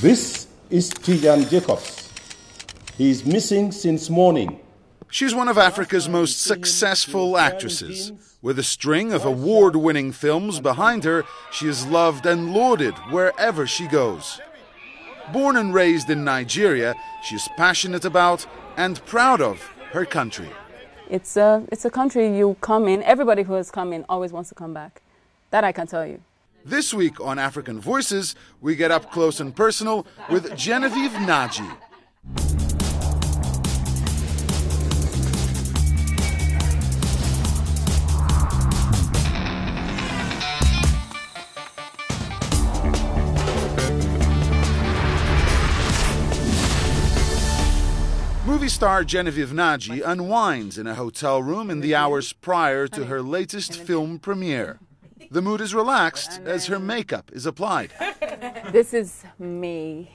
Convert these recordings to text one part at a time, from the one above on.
This is Tijan Jacobs. He is missing since morning. She's one of Africa's most successful actresses. With a string of award-winning films behind her, she is loved and lauded wherever she goes. Born and raised in Nigeria, she is passionate about and proud of her country. It's a country you come in, everybody who has come in always wants to come back. That I can tell you. This week on African Voices, we get up close and personal with Genevieve Nnaji. Movie star Genevieve Nnaji unwinds in a hotel room in the hours prior to her latest film premiere. The mood is relaxed as her makeup is applied. This is me.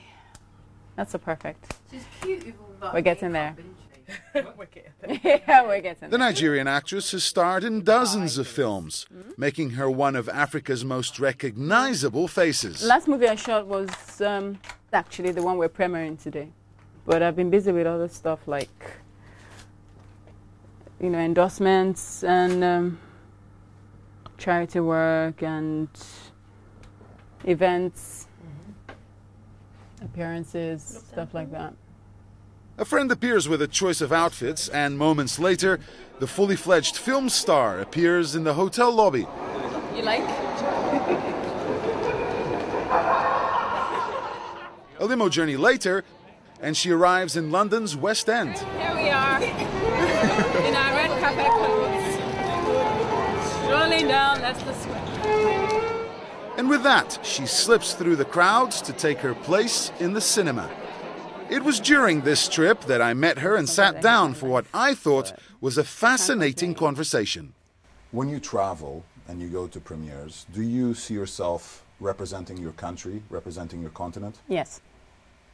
That's so perfect. She's cute with all that. We're getting there. Yeah, we're getting The there. Nigerian actress has starred in dozens of films, making her one of Africa's most recognizable faces. The last movie I shot was actually the one we're premiering today. But I've been busy with other stuff like, endorsements and charity work and events, appearances, stuff like that. A friend appears with a choice of outfits, and moments later, the fully fledged film star appears in the hotel lobby. You like? A limo journey later, and she arrives in London's West End. Here we are, in our red carpet clothes, strolling down Leicester Square. And with that, she slips through the crowds to take her place in the cinema. It was during this trip that I met her and sat down for what I thought was a fascinating conversation. When you travel and you go to premieres, do you see yourself representing your country, representing your continent? Yes,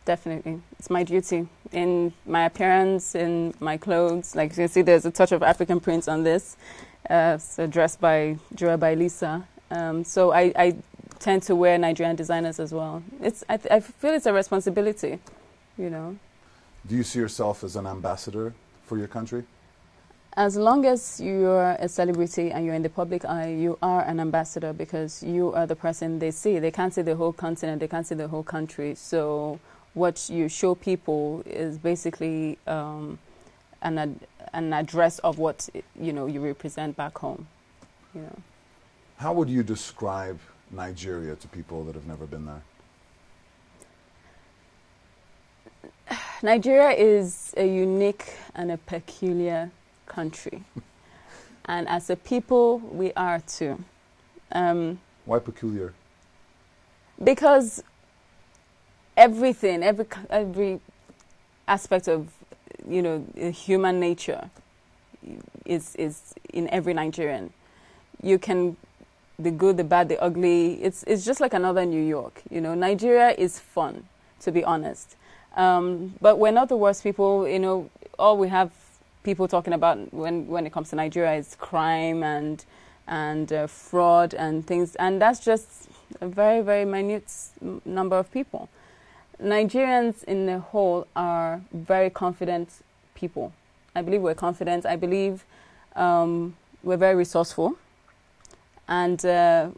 definitely. It's my duty. In my appearance, in my clothes, like you can see there's a touch of African print on this. So dressed by Lisa. So I tend to wear Nigerian designers as well. I feel it's a responsibility. Do you see yourself as an ambassador for your country? As long as you're a celebrity and you're in the public eye, you are an ambassador because you are the person they see. They can't see the whole continent, they can't see the whole country. So what you show people is basically an address of what you represent back home. How would you describe Nigeria to people that have never been there? Nigeria is a unique and a peculiar country. And as a people, we are too. Why peculiar? Because everything, every aspect of, human nature is in every Nigerian. You can, the good, the bad, the ugly, it's just like another New York. Nigeria is fun, to be honest. But we're not the worst people. All we have people talking about when it comes to Nigeria is crime and fraud and things, and that's just a very, very minute number of people. Nigerians in the whole are very confident people. I believe we're confident. I believe we're very resourceful, and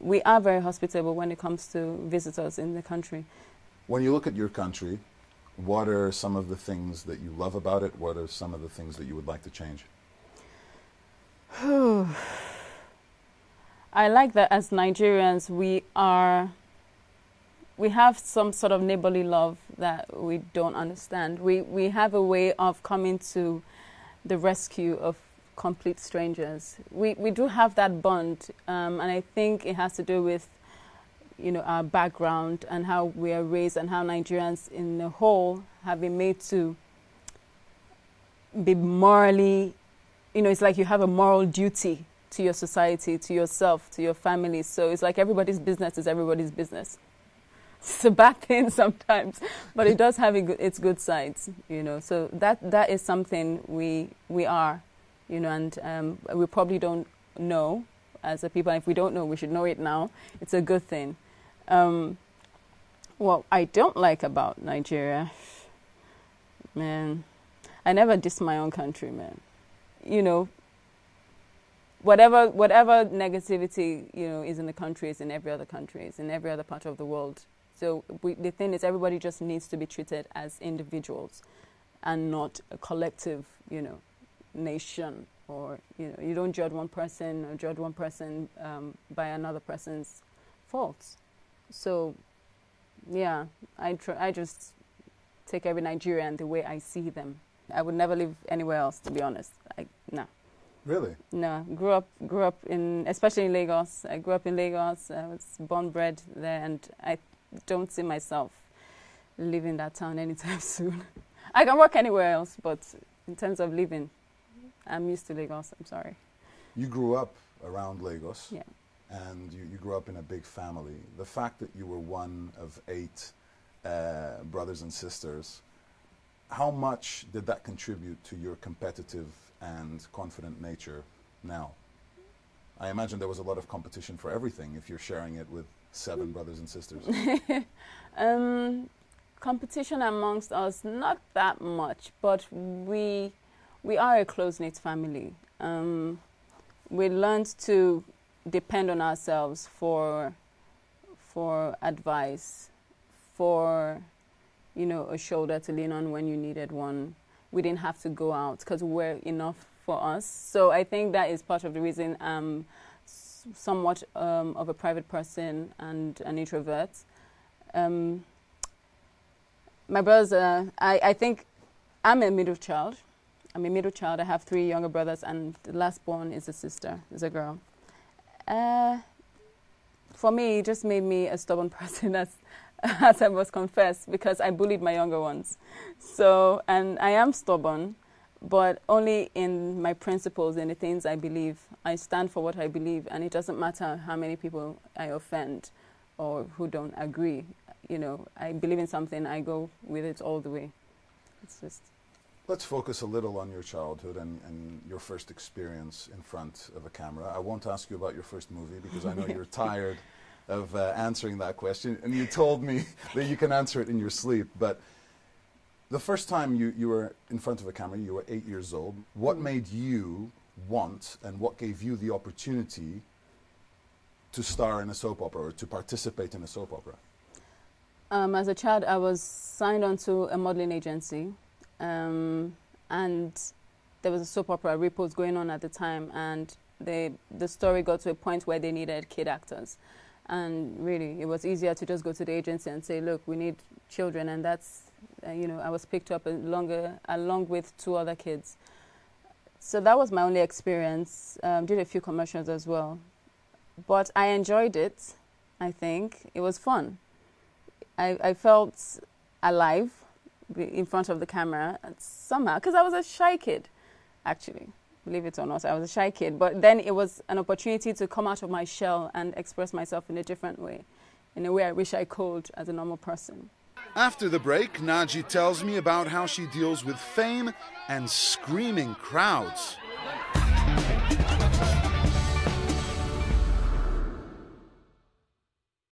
we are very hospitable when it comes to visitors in the country. When you look at your country, what are some of the things that you love about it? What are some of the things that you would like to change? I like that as Nigerians, we have some sort of neighborly love that we don't understand. We have a way of coming to the rescue of complete strangers. We do have that bond, and I think it has to do with our background and how we are raised and how Nigerians in the whole have been made to be morally, it's like you have a moral duty to your society, to yourself, to your family. So it's like everybody's business is everybody's business. It's a bad thing sometimes, but it does have its good sides, So that is something we are, and we probably don't know as a people. If we don't know, we should know it now. It's a good thing. What I don't like about Nigeria, man, I never diss my own country, man. You know, whatever negativity, you know, is in the country is in every other country, is in every other part of the world. So the thing is, everybody just needs to be treated as individuals and not a collective, you know, nation. Or, you know, you don't judge one person or judge one person by another person's faults. So, yeah, I just take every Nigerian the way I see them. I would never live anywhere else, to be honest. No. Really? No. Grew up in, especially in Lagos. I grew up in Lagos. I was born, bred there, and I don't see myself leaving that town anytime soon. I can work anywhere else, but in terms of living, I'm used to Lagos. I'm sorry. You grew up around Lagos. Yeah. And you grew up in a big family. The fact that you were one of 8 brothers and sisters, how much did that contribute to your competitive and confident nature now? I imagine there was a lot of competition for everything if you're sharing it with 7 brothers and sisters. Competition amongst us, not that much, but we are a close-knit family. We learned to depend on ourselves for advice, for, you know, a shoulder to lean on when you needed one. We didn't have to go out because we were enough for us. So I think that is part of the reason I'm somewhat of a private person and an introvert. My brothers, I think I'm a middle child. I'm a middle child. I have 3 younger brothers, and the last born is a sister, is a girl. For me, it just made me a stubborn person, as I must confess, because I bullied my younger ones. So, and I am stubborn, but only in my principles and the things I believe. I stand for what I believe, and it doesn't matter how many people I offend or who don't agree. You know, I believe in something, I go with it all the way. It's just... Let's focus a little on your childhood and your first experience in front of a camera. I won't ask you about your first movie because I know you're tired of answering that question, and you told me that you can answer it in your sleep. But the first time you were in front of a camera, you were 8 years old. What made you want, and what gave you the opportunity to star in a soap opera or to participate in a soap opera? As a child, I was signed onto a modeling agency. And there was a soap opera, Ripples, going on at the time, and the story got to a point where they needed kid actors. And really, it was easier to just go to the agency and say, look, we need children, and that's, you know, I was picked up along with 2 other kids. So that was my only experience. Did a few commercials as well. But I enjoyed it, I think. It was fun. I felt alive in front of the camera somehow, because I was a shy kid, actually, believe it or not. I was a shy kid, but then it was an opportunity to come out of my shell and express myself in a different way, in a way I wish I could as a normal person. After the break, Nnaji tells me about how she deals with fame and screaming crowds.